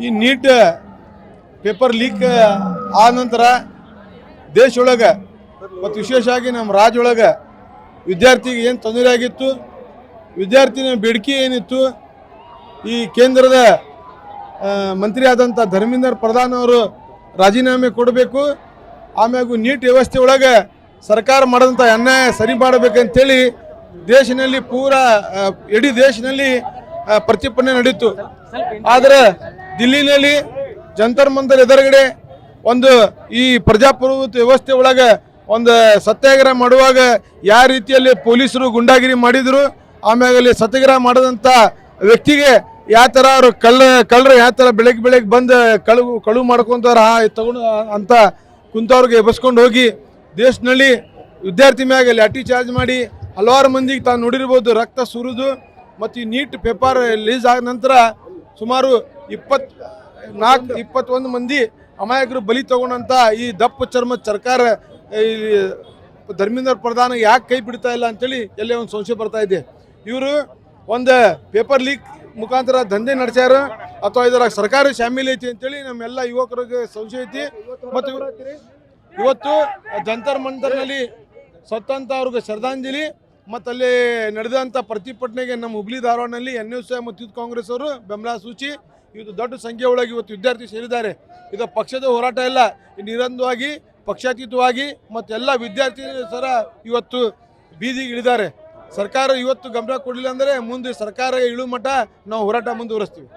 ಈ NEET paper leak ಆದ ನಂತರ ದೇಶದೊಳಗೆ ಮತ್ತು ವಿಶೇಷವಾಗಿ ನಮ್ಮ ರಾಜ್ಯದೊಳಗೆ ವಿದ್ಯಾರ್ಥಿಗೆ ಏನು ತೊಂದರೆ ಆಗಿತ್ತು, ವಿದ್ಯಾರ್ಥಿನ ಬೇಡಿಕೆ ಏನಿತ್ತು, ಈ ಕೇಂದ್ರದ ಮಂತ್ರಿ ಆದಂಥ ಧರ್ಮೇಂದ್ರ ಪ್ರಧಾನ್ ಅವರು ರಾಜೀನಾಮೆ ಕೊಡಬೇಕು, ಆಮ್ಯಾಗ ನೀಟ್ ವ್ಯವಸ್ಥೆ ಒಳಗೆ ಸರ್ಕಾರ ಮಾಡಿದಂಥ ಅನ್ಯಾಯ ಸರಿ ಮಾಡಬೇಕಂತೇಳಿ ದೇಶದಲ್ಲಿ ಇಡೀ ದೇಶದಲ್ಲಿ ಪ್ರತಿಭಟನೆ ನಡೀತು. ಆದರೆ ದಿಲ್ಲಿನಲ್ಲಿ ಜಂತರ್ ಮಂತರ್ ಎದುರುಗಡೆ ಒಂದು ಈ ಪ್ರಜಾಪ್ರಭುತ್ವ ವ್ಯವಸ್ಥೆ ಒಳಗೆ ಒಂದು ಸತ್ಯಾಗ್ರಹ ಮಾಡುವಾಗ ಯಾವ ರೀತಿಯಲ್ಲಿ ಪೊಲೀಸರು ಗುಂಡಾಗಿರಿ ಮಾಡಿದ್ರು, ಆಮ್ಯಾಗಲ್ಲಿ ಸತ್ಯಾಗ್ರಹ ಮಾಡಿದಂಥ ವ್ಯಕ್ತಿಗೆ ಯಾವ ಥರ ಅವರು ಕಳ್ಳರು ಯಾವ ಥರ ಬೆಳಗ್ಗೆ ಬಂದು ಕಳುವು ಮಾಡ್ಕೊತಾರ ತಗೊಂಡು ಅಂತ ಕುಂತವ್ರಿಗೆ ಎಬ್ಬಿಸ್ಕೊಂಡು ಹೋಗಿ ದೇಶದಲ್ಲಿ ವಿದ್ಯಾರ್ಥಿ ಮ್ಯಾಗ ಲಾಠಿ ಚಾರ್ಜ್ ಮಾಡಿ ಹಲವಾರು ಮಂದಿಗೆ ತಾನು ನೋಡಿರ್ಬೋದು ರಕ್ತ ಸುರಿದು. ಮತ್ತು ಈ ನೀಟ್ ಪೇಪರ್ ರಿಲೀಸ್ ಆದ ನಂತರ ಸುಮಾರು 21 ಮಂದಿ ಅಮಾಯಕರು ಬಲಿ ತಗೊಂಡಂಥ ಈ ದಪ್ಪ ಚರ್ಮದ ಸರ್ಕಾರ ಈ ಧರ್ಮೇಂದ್ರ ಪ್ರಧಾನ ಯಾಕೆ ಕೈ ಬಿಡ್ತಾ ಇಲ್ಲ ಅಂತೇಳಿ ಎಲ್ಲೇ ಒಂದು ಸಂಶಯ ಬರ್ತಾ ಇದೆ. ಇವರು ಒಂದು ಪೇಪರ್ ಲೀಕ್ ಮುಖಾಂತರ ದಂಧೆ ನಡೆಸ್ಯಾರ ಅಥವಾ ಇದರ ಸರ್ಕಾರ ಶಾಮೀಲ್ ಐತಿ ಅಂತೇಳಿ ನಮ್ಮೆಲ್ಲ ಯುವಕರಿಗೆ ಸಂಶಯ ಐತಿ. ಮತ್ತು ಇವತ್ತು ಜಂತರ್ ಮಂತರ್ನಲ್ಲಿ ಸತ್ತಂತ ಅವ್ರಿಗೆ ಶ್ರದ್ಧಾಂಜಲಿ ಮತ್ತು ಅಲ್ಲಿ ನಡೆದಂಥ ಪ್ರತಿಭಟನೆಗೆ ನಮ್ಮ ಹುಬ್ಳಿ ಧಾರವಾಡನಲ್ಲಿ NUS ಮತ್ತು ಯೂತ್ ಕಾಂಗ್ರೆಸ್ ಅವರು ಬೆಂಬಲ ಸೂಚಿ ಇವತ್ತು ದೊಡ್ಡ ಸಂಖ್ಯೆ ಒಳಗೆ ಇವತ್ತು ವಿದ್ಯಾರ್ಥಿ ಸೇರಿದ್ದಾರೆ. ಇದು ಪಕ್ಷದ ಹೋರಾಟ ಇಲ್ಲ, ನಿರಂತರವಾಗಿ ಪಕ್ಷಾತೀತವಾಗಿ ಮತ್ತು ಎಲ್ಲ ವಿದ್ಯಾರ್ಥಿ ಸರ ಇವತ್ತು ಬೀದಿಗೆ ಇಳಿದ್ದಾರೆ. ಸರ್ಕಾರ ಇವತ್ತು ಗಮನ ಕೊಡಲಿಲ್ಲ ಅಂದರೆ ಮುಂದೆ ಸರ್ಕಾರ ಇಳು ಮಟ್ಟ ನಾವು ಹೋರಾಟ ಮುಂದುವರಿಸ್ತೀವಿ.